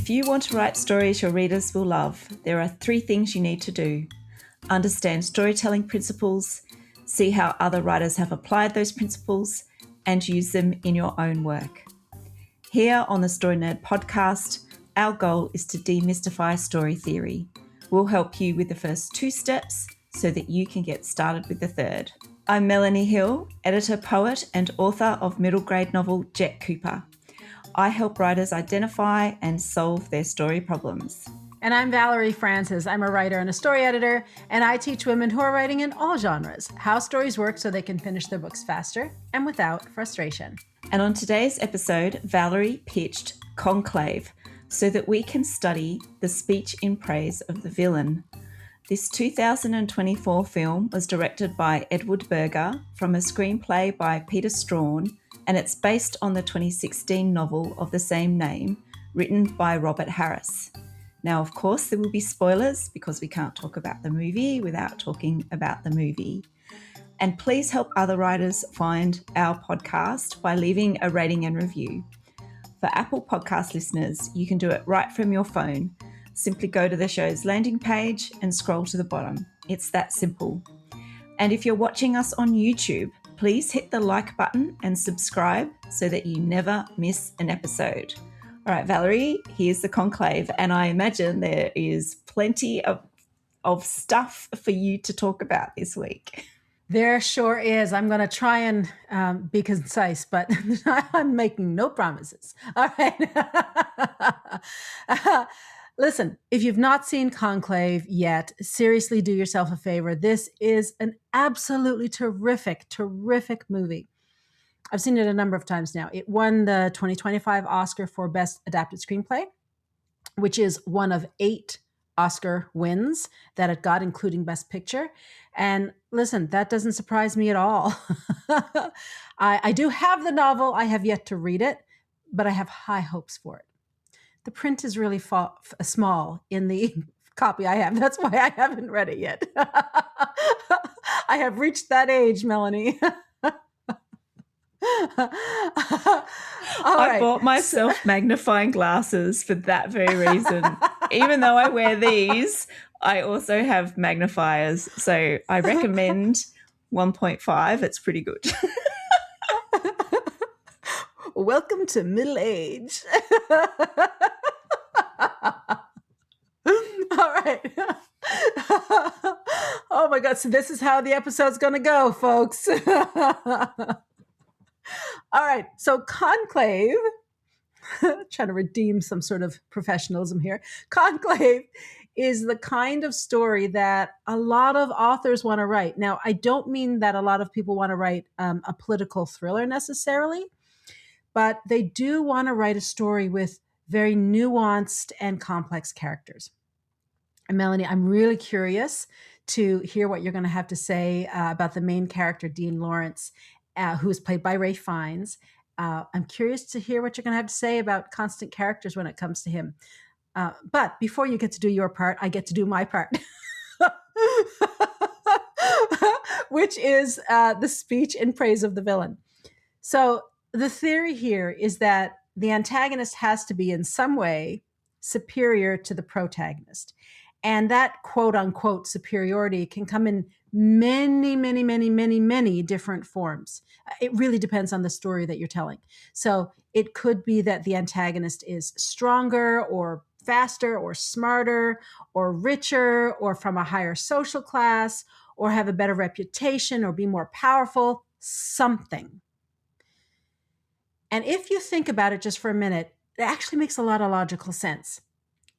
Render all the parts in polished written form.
If you want to write stories your readers will love, there are 3 things you need to do. Understand storytelling principles, see how other writers have applied those principles, and use them in your own work. Here on the Story Nerd podcast, our goal is to demystify story theory. We'll help you with the first 2 steps so that you can get started with the third. I'm Melanie Hill, editor, poet, and author of middle grade novel Jet Cooper. I help writers identify and solve their story problems. And I'm Valerie Francis. I'm a writer and a story editor, and I teach women who are writing in all genres how stories work so they can finish their books faster and without frustration. And on today's episode, Valerie pitched Conclave so that we can study the speech in praise of the villain. This 2024 film was directed by Edward Berger from a screenplay by Peter Strawn, and it's based on the 2016 novel of the same name, written by Robert Harris. Now, of course, there will be spoilers because we can't talk about the movie without talking about the movie. And please help other writers find our podcast by leaving a rating and review. For Apple Podcast listeners, you can do it right from your phone. Simply go to the show's landing page and scroll to the bottom. It's that simple. And if you're watching us on YouTube, please hit the like button and subscribe so that you never miss an episode. All right, Valerie, here's the Conclave, and I imagine there is plenty of stuff for you to talk about this week. There sure is. I'm going to try and be concise, but I'm making no promises. All right. Listen, if you've not seen Conclave yet, seriously do yourself a favor. This is an absolutely terrific, terrific movie. I've seen it a number of times now. It won the 2025 Oscar for Best Adapted Screenplay, which is one of 8 Oscar wins that it got, including Best Picture. And listen, that doesn't surprise me at all. I do have the novel. I have yet to read it, but I have high hopes for it. The print is really small in the copy I have. That's why I haven't read it yet. I have reached that age, Melanie. I bought myself magnifying glasses for that very reason. Even though I wear these, I also have magnifiers. So I recommend 1.5. It's pretty good. Welcome to middle age. All right. Oh my God. So this is how the episode's going to go, folks. All right. So Conclave, trying to redeem some sort of professionalism here. Conclave is the kind of story that a lot of authors want to write. Now, I don't mean that a lot of people want to write a political thriller necessarily, but they do want to write a story with very nuanced and complex characters. And Melanie, I'm really curious to hear what you're going to have to say about the main character, Dean Lawrence, who is played by Ralph Fiennes. I'm curious to hear what you're going to have to say about constant characters when it comes to him. But before you get to do your part, I get to do my part, which is the speech in praise of the villain. So the theory here is that the antagonist has to be in some way superior to the protagonist. And that quote unquote superiority can come in many, many, many, many, many different forms. It really depends on the story that you're telling. So it could be that the antagonist is stronger or faster or smarter or richer or from a higher social class or have a better reputation or be more powerful, something. And if you think about it just for a minute, it actually makes a lot of logical sense.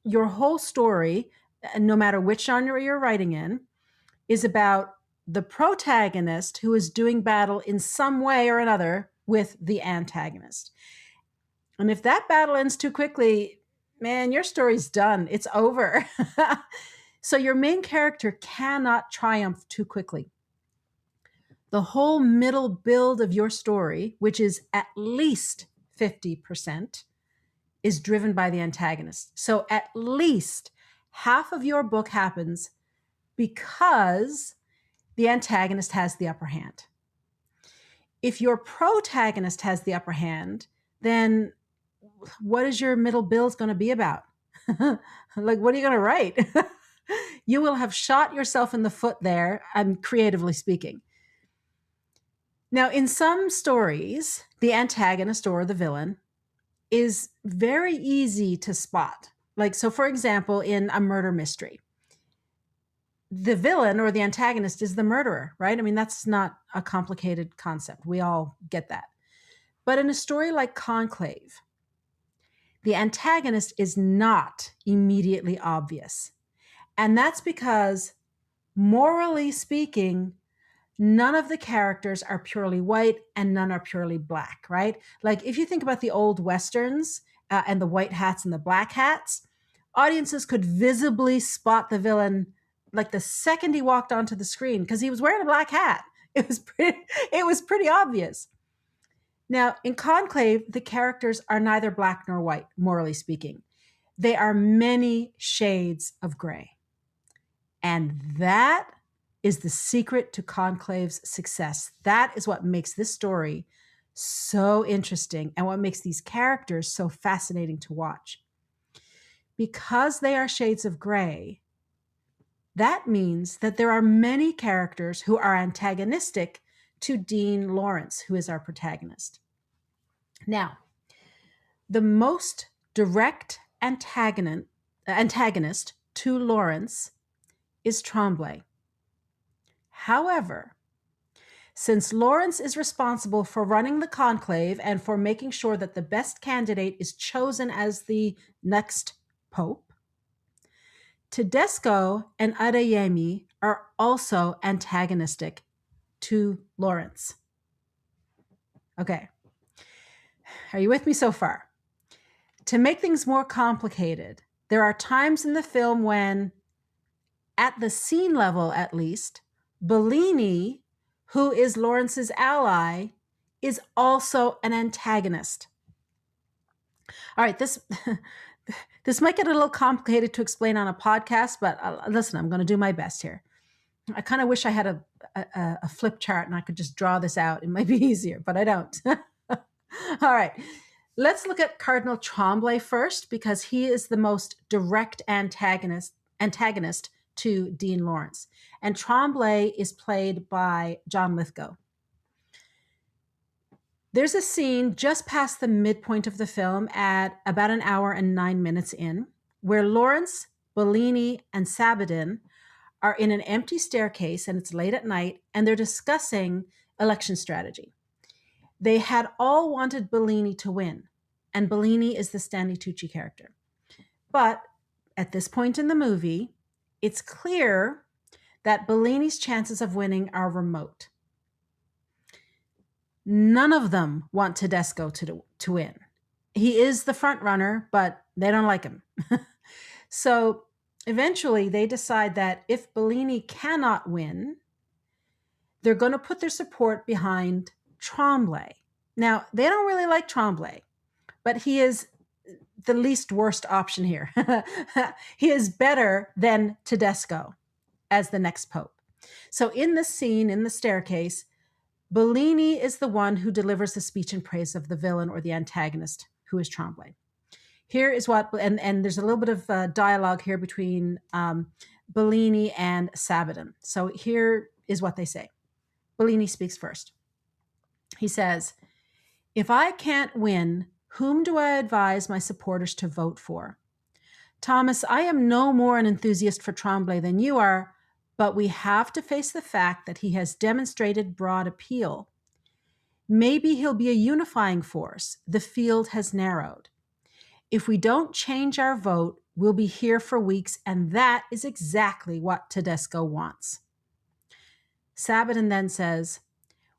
Your whole story, no matter which genre you're writing in, is about the protagonist who is doing battle in some way or another with the antagonist. And if that battle ends too quickly, man, your story's done. It's over. So your main character cannot triumph too quickly. The whole middle build of your story, which is at least 50%, is driven by the antagonist. So at least half of your book happens because the antagonist has the upper hand. If your protagonist has the upper hand, then what is your middle build going to be about? Like, what are you going to write? You will have shot yourself in the foot there, creatively speaking. Now, in some stories, the antagonist or the villain is very easy to spot. Like, so for example, in a murder mystery, the villain or the antagonist is the murderer, right? I mean, that's not a complicated concept. We all get that. But in a story like Conclave, the antagonist is not immediately obvious. And that's because, morally speaking, none of the characters are purely white and none are purely black, right? Like if you think about the old Westerns and the white hats and the black hats, audiences could visibly spot the villain like the second he walked onto the screen because he was wearing a black hat. It was pretty obvious. Now, in Conclave, the characters are neither black nor white, morally speaking. They are many shades of gray. And that is the secret to Conclave's success. That is what makes this story so interesting and what makes these characters so fascinating to watch. Because they are shades of gray, that means that there are many characters who are antagonistic to Dean Lawrence, who is our protagonist. Now, the most direct antagonist to Lawrence is Tremblay. However, since Lawrence is responsible for running the conclave and for making sure that the best candidate is chosen as the next pope, Tedesco and Adeyemi are also antagonistic to Lawrence. Okay. Are you with me so far? To make things more complicated, there are times in the film when, at the scene level at least, Bellini, who is Lawrence's ally, is also an antagonist. All right, this might get a little complicated to explain on a podcast, but listen, I'm going to do my best here. I kind of wish I had a flip chart and I could just draw this out. It might be easier, but I don't. All right, let's look at Cardinal Tremblay first because he is the most direct antagonist to Dean Lawrence. And Tremblay is played by John Lithgow. There's a scene just past the midpoint of the film at about an hour and 9 minutes in, where Lawrence, Bellini, and Sabaudin are in an empty staircase, and it's late at night, and they're discussing election strategy. They had all wanted Bellini to win, and Bellini is the Stanley Tucci character. But at this point in the movie, it's clear that Bellini's chances of winning are remote. None of them want Tedesco to win. He is the front runner, but they don't like him. So eventually they decide that if Bellini cannot win, they're going to put their support behind Tremblay. Now, they don't really like Tremblay, but he is the least worst option here. He is better than Tedesco as the next pope. So in this scene, in the staircase, Bellini is the one who delivers the speech in praise of the villain or the antagonist, who is Tremblay. Here is what, and there's a little bit of dialogue here between Bellini and Sabaudin. So here is what they say. Bellini speaks first. He says, "If I can't win, whom do I advise my supporters to vote for? Thomas, I am no more an enthusiast for Tremblay than you are, but we have to face the fact that he has demonstrated broad appeal. Maybe he'll be a unifying force. The field has narrowed. If we don't change our vote, we'll be here for weeks, and that is exactly what Tedesco wants." Sabaudin then says,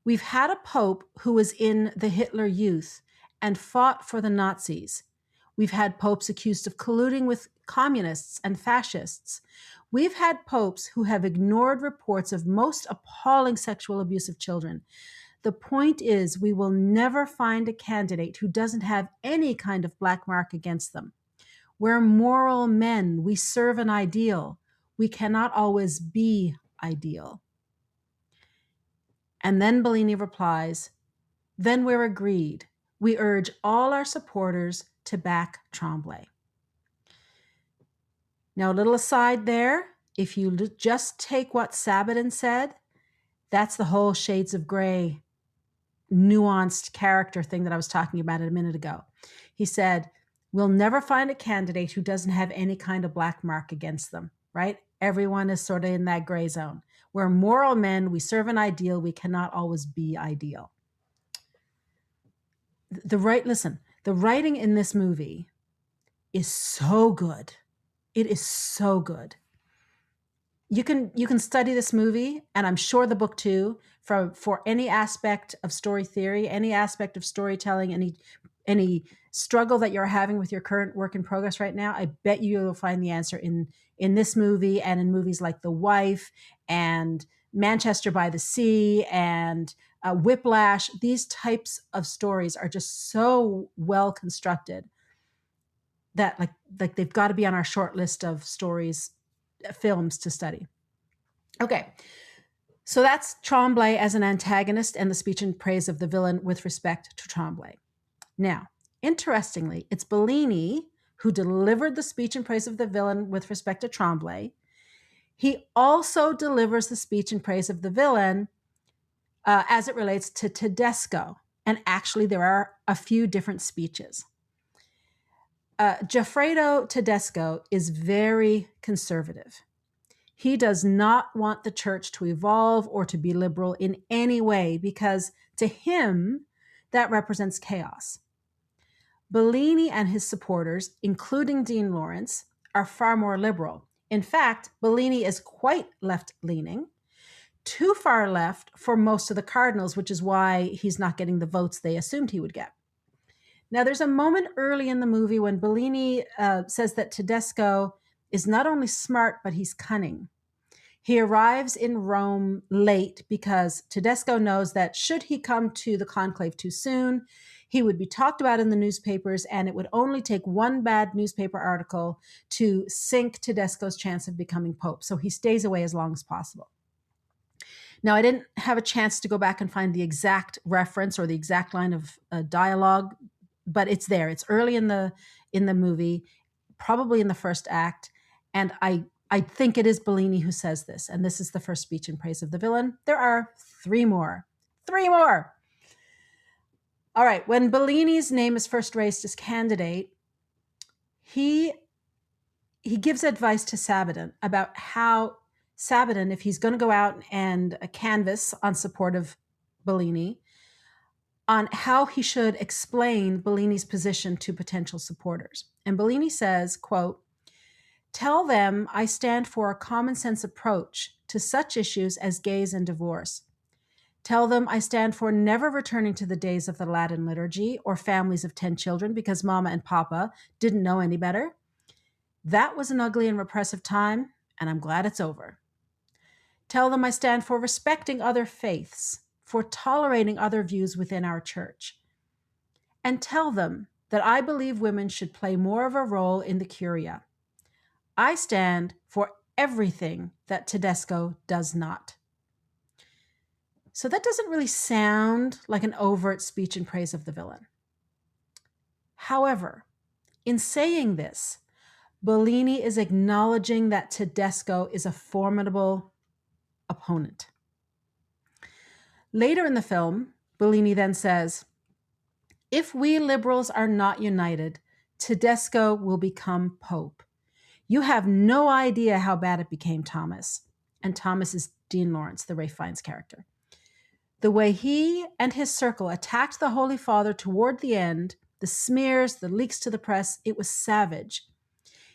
"We've had a pope who was in the Hitler Youth and fought for the Nazis. We've had popes accused of colluding with communists and fascists. We've had popes who have ignored reports of most appalling sexual abuse of children. The point is, we will never find a candidate who doesn't have any kind of black mark against them. We're moral men. We serve an ideal. We cannot always be ideal." And then Bellini replies, "Then we're agreed. We urge all our supporters to back Tremblay." Now, a little aside there, if you just take what Sabaton said, that's the whole shades of gray, nuanced character thing that I was talking about a minute ago. He said, we'll never find a candidate who doesn't have any kind of black mark against them, right? Everyone is sort of in that gray zone. We're moral men. We serve an ideal. We cannot always be ideal. The writing in this movie is so good. It is so good. You can study this movie, and I'm sure the book too, for any aspect of story theory, any aspect of storytelling, any struggle that you're having with your current work in progress right now. I bet you'll find the answer in this movie and in movies like The Wife and Manchester by the Sea and Whiplash. These types of stories are just so well constructed that like they've got to be on our short list of stories, films to study. Okay, so that's Tremblay as an antagonist and the speech in praise of the villain with respect to Tremblay. Now, interestingly, it's Bellini who delivered the speech in praise of the villain with respect to Tremblay. He also delivers the speech in praise of the villain as it relates to Tedesco. And actually, there are a few different speeches. Goffredo Tedesco is very conservative. He does not want the church to evolve or to be liberal in any way because to him, that represents chaos. Bellini and his supporters, including Dean Lawrence, are far more liberal. In fact, Bellini is quite left-leaning, too far left for most of the cardinals, which is why he's not getting the votes they assumed he would get. Now, there's a moment early in the movie when Bellini says that Tedesco is not only smart, but he's cunning. He arrives in Rome late because Tedesco knows that should he come to the conclave too soon, he would be talked about in the newspapers, and it would only take one bad newspaper article to sink Tedesco's chance of becoming pope. So he stays away as long as possible. Now, I didn't have a chance to go back and find the exact reference or the exact line of dialogue, but it's there. It's early in the movie, probably in the first act, and I think it is Bellini who says this, and this is the first speech in praise of the villain. There are three more. All right, when Bellini's name is first raised as candidate, he gives advice to Sabaton about how Sabaton, if he's going to go out and canvass on support of Bellini, on how he should explain Bellini's position to potential supporters. And Bellini says, quote, "Tell them I stand for a common sense approach to such issues as gays and divorce. Tell them I stand for never returning to the days of the Latin liturgy or families of 10 children because mama and papa didn't know any better. That was an ugly and repressive time, and I'm glad it's over. Tell them I stand for respecting other faiths, for tolerating other views within our church. And tell them that I believe women should play more of a role in the curia. I stand for everything that Tedesco does not." So that doesn't really sound like an overt speech in praise of the villain. However, in saying this, Bellini is acknowledging that Tedesco is a formidable opponent. Later in the film, Bellini then says, "If we liberals are not united, Tedesco will become pope. You have no idea how bad it became Thomas." And Thomas is Dean Lawrence, the Ralph Fiennes character. "The way he and his circle attacked the Holy Father toward the end, the smears, the leaks to the press, it was savage.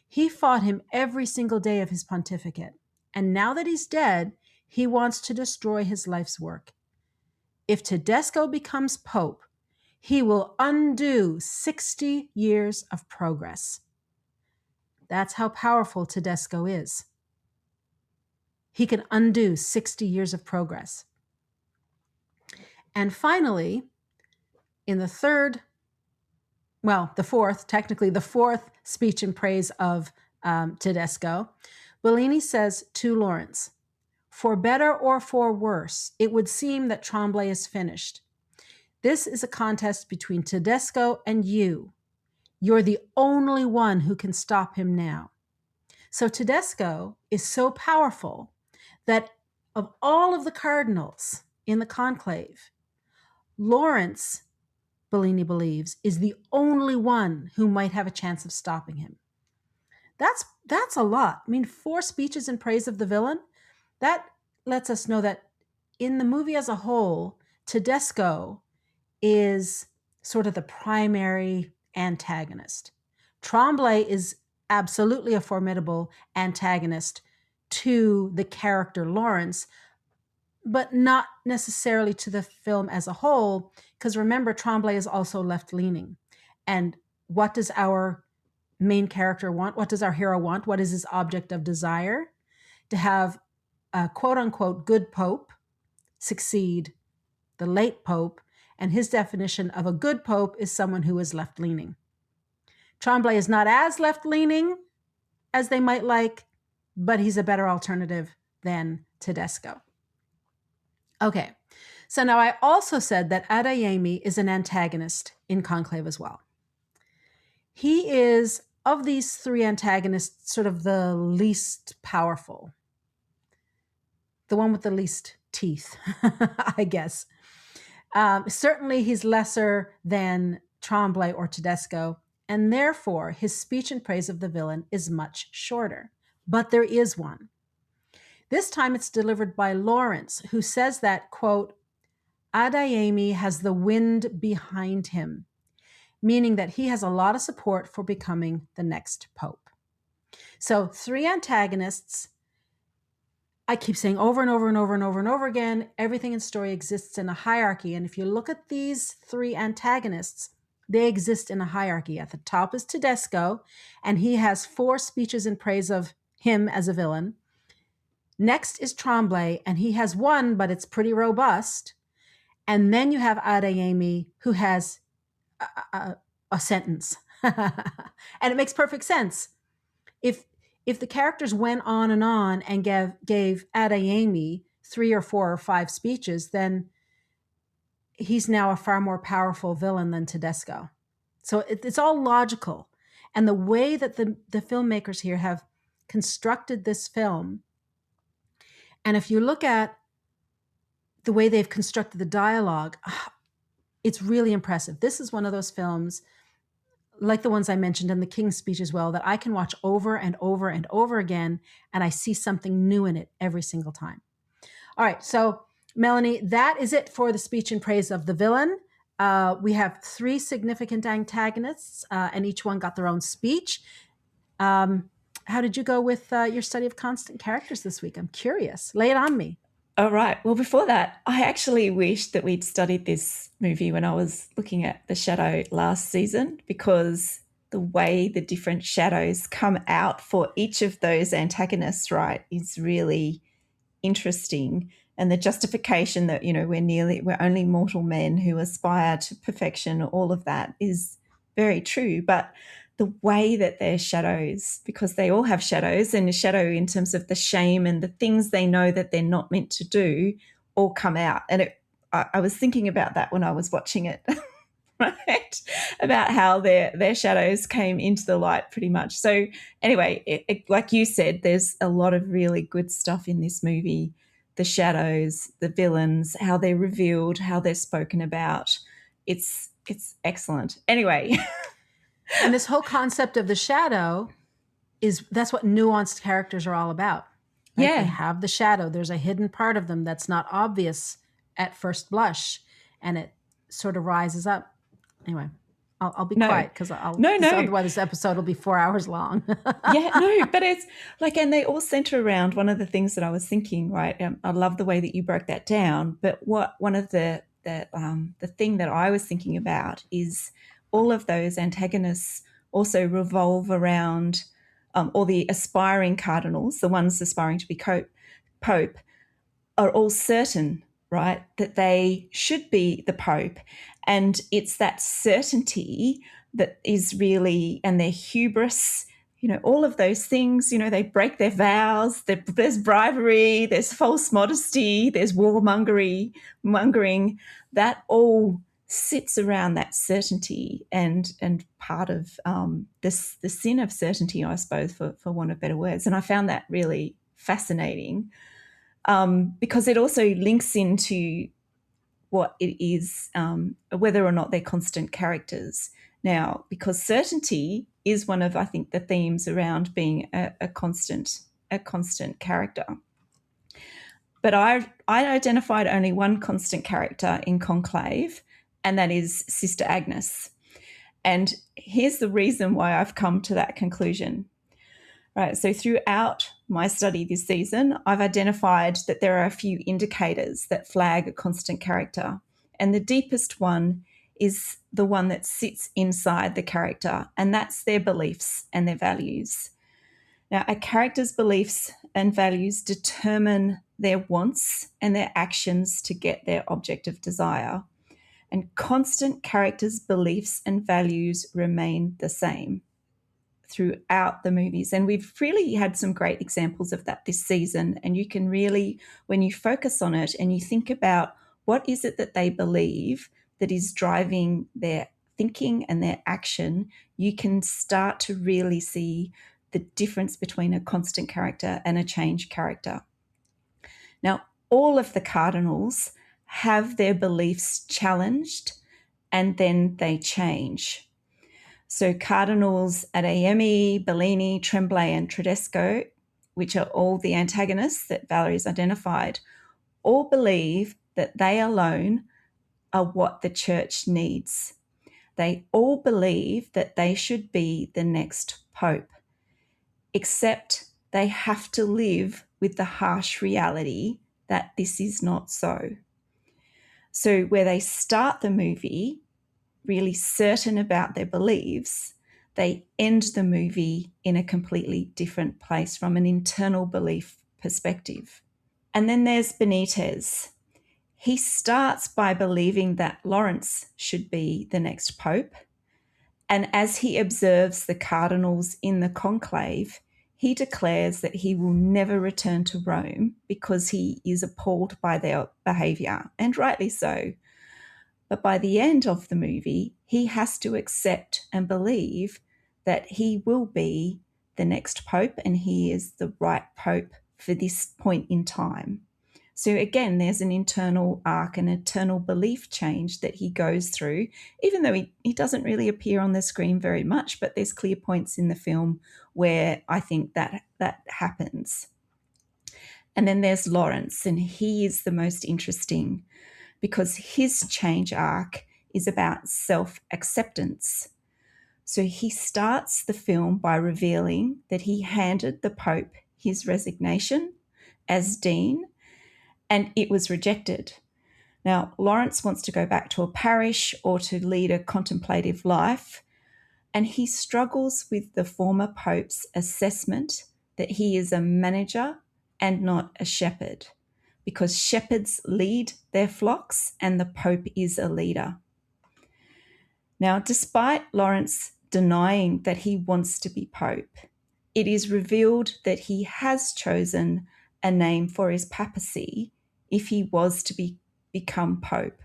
He fought him every single day of his pontificate. And now that he's dead, he wants to destroy his life's work. If Tedesco becomes pope, he will undo 60 years of progress." That's how powerful Tedesco is. He can undo 60 years of progress. And finally, in the fourth speech in praise of Tedesco, Bellini says to Lawrence, "For better or for worse, it would seem that Tremblay is finished. This is a contest between Tedesco and you. You're the only one who can stop him now. So Tedesco is so powerful that of all of the cardinals in the conclave, Lawrence, Bellini believes, is the only one who might have a chance of stopping him. That's a lot. I mean, 4 speeches in praise of the villain, that lets us know that in the movie as a whole, Tedesco is sort of the primary antagonist. Tremblay is absolutely a formidable antagonist to the character Lawrence, but not necessarily to the film as a whole, because remember, Tremblay is also left-leaning. And what does our main character want? What does our hero want? What is his object of desire? To have a quote-unquote good pope succeed the late pope, and his definition of a good pope is someone who is left-leaning. Tremblay is not as left-leaning as they might like, but he's a better alternative than Tedesco. Okay, so now I also said that Adeyemi is an antagonist in Conclave as well. He is, of these 3 antagonists, sort of the least powerful, the one with the least teeth, I guess. Certainly he's lesser than Tremblay or Tedesco, and therefore his speech in praise of the villain is much shorter. But there is one. This time it's delivered by Lawrence, who says that, quote, Adeyemi has the wind behind him, meaning that he has a lot of support for becoming the next pope. So 3 antagonists. I keep saying over and over and over and over and over again, everything in story exists in a hierarchy. And if you look at these 3 antagonists, they exist in a hierarchy. At the top is Tedesco, and he has 4 speeches in praise of him as a villain. Next is Tremblay, and he has 1, but it's pretty robust. And then you have Adeyemi, who has a sentence. And it makes perfect sense. If the characters went on and gave Adeyemi 3 or 4 or 5 speeches, then he's now a far more powerful villain than Tedesco. So it's all logical. And the way that the filmmakers here have constructed this film, and if you look at the way they've constructed the dialogue, it's really impressive. This is one of those films, like the ones I mentioned in the King's Speech as well, that I can watch over and over and over again, and I see something new in it every single time. All right, so Melanie, that is it for the speech in praise of the villain. We have 3 significant antagonists, and each one got their own speech. How did you go with your study of constant characters this week? I'm curious. Lay it on me. All right. Well, before that, I actually wish that we'd studied this movie when I was looking at The Shadow last season, because the way the different shadows come out for each of those antagonists, right, is really interesting. And the justification that, we're only mortal men who aspire to perfection, all of that is very true. But the way that their shadows, because they all have shadows, and a shadow in terms of the shame and the things they know that they're not meant to do, all come out. And I was thinking about that when I was watching it, right? About how their shadows came into the light pretty much. So anyway, like you said, there's a lot of really good stuff in this movie. The shadows, the villains, how they're revealed, how they're spoken about. It's excellent. Anyway. And this whole concept of the shadow that's what nuanced characters are all about. Right? Yeah. They have the shadow. There's a hidden part of them that's not obvious at first blush, and it sort of rises up. Anyway, I'll be quiet because otherwise this episode will be 4 hours long. Yeah, no, but it's like, and they all center around one of the things that I was thinking, right? I love the way that you broke that down. But one of the thing that I was thinking about is all of those antagonists also revolve around all the aspiring cardinals, the ones aspiring to be Pope, are all certain, right, that they should be the Pope. And it's that certainty that is really, and their hubris, all of those things, they break their vows, there's bribery, there's false modesty, there's warmongering, that all sits around that certainty and part of the sin of certainty, I suppose, for want of better words. And I found that really fascinating because it also links into what it is, whether or not they're constant characters. Now, because certainty is one of, I think, the themes around being a constant character. But I identified only one constant character in Conclave, and that is Sister Agnes. And here's the reason why I've come to that conclusion. Right, so throughout my study this season, I've identified that there are a few indicators that flag a constant character. And the deepest one is the one that sits inside the character, and that's their beliefs and their values. Now, a character's beliefs and values determine their wants and their actions to get their object of desire. And constant characters' beliefs and values remain the same throughout the movies. And we've really had some great examples of that this season. And you can really, when you focus on it and you think about what is it that they believe that is driving their thinking and their action, you can start to really see the difference between a constant character and a change character. Now, all of the cardinals have their beliefs challenged and then they change. So cardinals Adeyemi, Bellini, Tremblay, and Tedesco, which are all the antagonists that Valerie's identified, all believe that they alone are what the church needs. They all believe that they should be the next pope, except they have to live with the harsh reality that this is not so. So where they start the movie really certain about their beliefs, they end the movie in a completely different place from an internal belief perspective. And then there's Benitez. He starts by believing that Lawrence should be the next pope. And as he observes the cardinals in the conclave, he declares that he will never return to Rome because he is appalled by their behavior, and rightly so. But by the end of the movie, he has to accept and believe that he will be the next pope and he is the right pope for this point in time. So again, there's an internal arc, an internal belief change that he goes through, even though he doesn't really appear on the screen very much, but there's clear points in the film where I think that happens. And then there's Lawrence, and he is the most interesting because his change arc is about self-acceptance. So he starts the film by revealing that he handed the Pope his resignation as dean, and it was rejected. Now, Lawrence wants to go back to a parish or to lead a contemplative life, and he struggles with the former Pope's assessment that he is a manager and not a shepherd, because shepherds lead their flocks and the Pope is a leader. Now, despite Lawrence denying that he wants to be Pope, it is revealed that he has chosen a name for his papacy if he was to become Pope.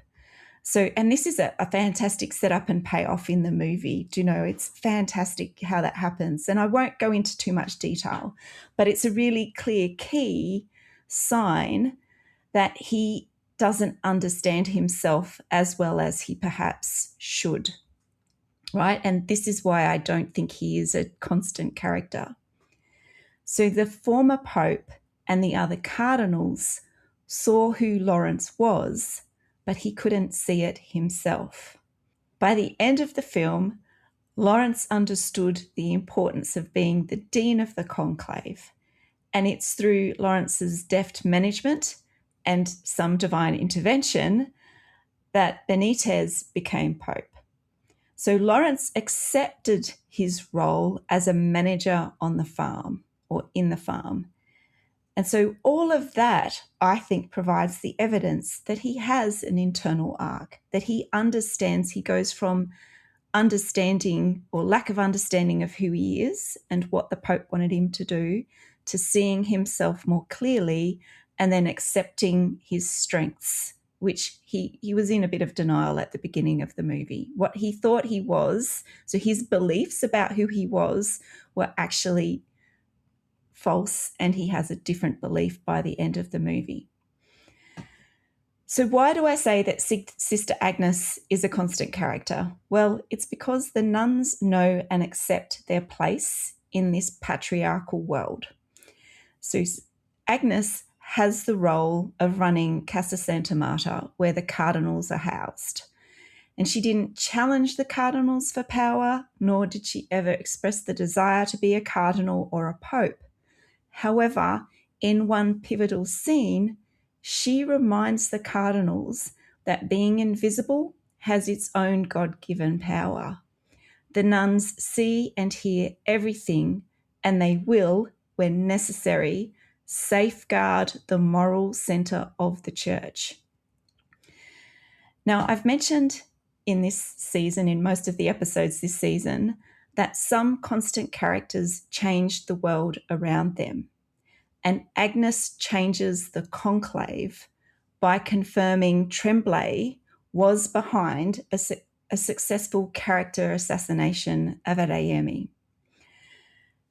So, and this is a fantastic setup and payoff in the movie. Do you know, it's fantastic how that happens. And I won't go into too much detail, but it's a really clear key sign that he doesn't understand himself as well as he perhaps should, right? And this is why I don't think he is a constant character. So the former Pope and the other cardinals saw who Lawrence was, but he couldn't see it himself. By the end of the film, Lawrence understood the importance of being the dean of the conclave, and it's through Lawrence's deft management and some divine intervention that Benitez became Pope. So Lawrence accepted his role as a manager on the farm or in the farm. And so all of that, I think, provides the evidence that he has an internal arc, that he understands, he goes from understanding or lack of understanding of who he is and what the Pope wanted him to do, to seeing himself more clearly and then accepting his strengths which he was in a bit of denial at the beginning of the movie. What he thought he was, so his beliefs about who he was, were actually false, and he has a different belief by the end of the movie. So why do I say that Sister Agnes is a constant character? Well, it's because the nuns know and accept their place in this patriarchal world. So Agnes has the role of running Casa Santa Marta, where the cardinals are housed. And she didn't challenge the cardinals for power, nor did she ever express the desire to be a cardinal or a pope. However, in one pivotal scene, she reminds the cardinals that being invisible has its own God-given power. The nuns see and hear everything, and they will, when necessary, safeguard the moral centre of the church. Now, I've mentioned in this season, in most of the episodes this season, that some constant characters change the world around them. And Agnes changes the Conclave by confirming Tremblay was behind a successful character assassination of Adeyemi.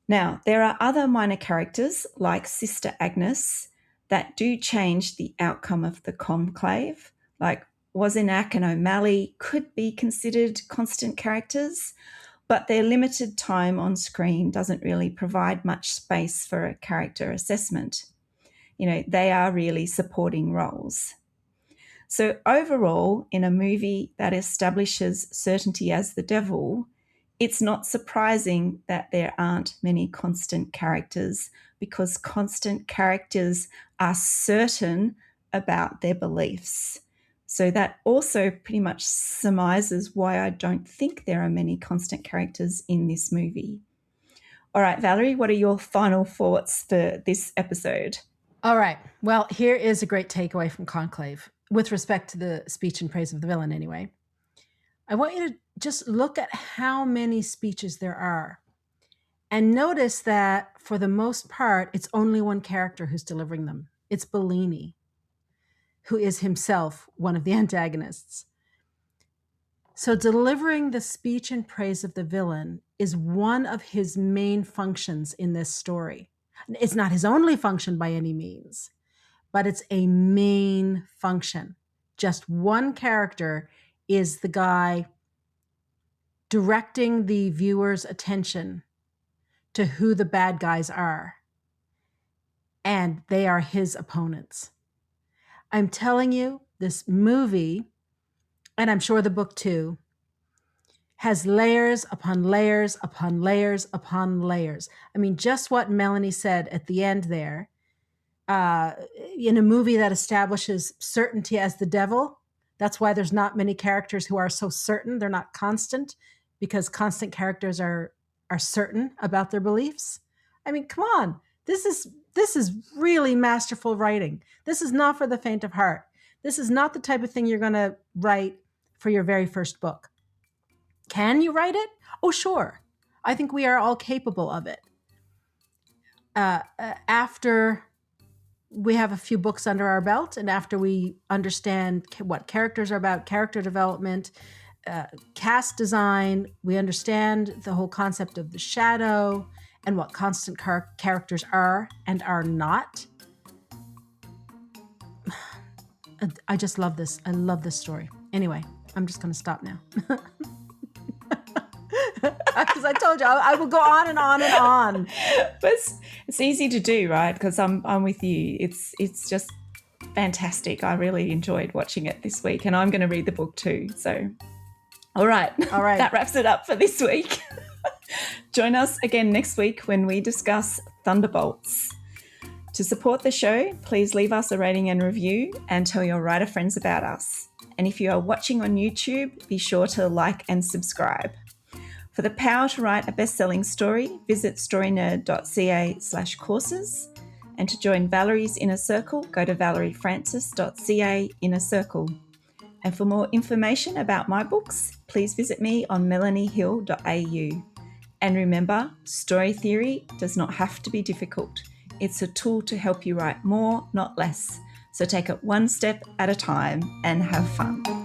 Now, there are other minor characters like Sister Agnes that do change the outcome of the Conclave, like Wazinak and O'Malley could be considered constant characters, but their limited time on screen doesn't really provide much space for a character assessment. You know, they are really supporting roles. So overall, in a movie that establishes certainty as the devil, it's not surprising that there aren't many constant characters, because constant characters are certain about their beliefs. So that also pretty much surmises why I don't think there are many constant characters in this movie. All right, Valerie, what are your final thoughts for this episode? All right. Well, here is a great takeaway from Conclave, with respect to the speech in praise of the villain anyway. I want you to just look at how many speeches there are and notice that for the most part, it's only one character who's delivering them. It's Bellini, who is himself one of the antagonists. So delivering the speech in praise of the villain is one of his main functions in this story. It's not his only function by any means, but it's a main function. Just one character is the guy directing the viewer's attention to who the bad guys are, and they are his opponents. I'm telling you, this movie, and I'm sure the book too, has layers upon layers upon layers upon layers. I mean, just what Melanie said at the end there, in a movie that establishes certainty as the devil, that's why there's not many characters who are so certain. They're not constant, because constant characters are certain about their beliefs. I mean, come on. This is really masterful writing. This is not for the faint of heart. This is not the type of thing you're going to write for your very first book. Can you write it? Oh, sure. I think we are all capable of it. After we have a few books under our belt, and after we understand what characters are about, character development, cast design, we understand the whole concept of the shadow and what constant characters are and are not. I just love this. I love this story. Anyway, I'm just going to stop now. Because I told you I will go on and on and on. But it's easy to do, right? Because I'm with you. It's just fantastic. I really enjoyed watching it this week, and I'm going to read the book too. So, all right. That wraps it up for this week. Join us again next week when we discuss Thunderbolts. To support the show, please leave us a rating and review, and tell your writer friends about us. And if you are watching on YouTube, be sure to like and subscribe. For the power to write a best-selling story, visit storynerd.ca/courses. And to join Valerie's Inner Circle, go to valeriefrancis.ca Inner Circle. And for more information about my books, please visit me on melaniehill.au. And remember, story theory does not have to be difficult. It's a tool to help you write more, not less. So take it one step at a time and have fun.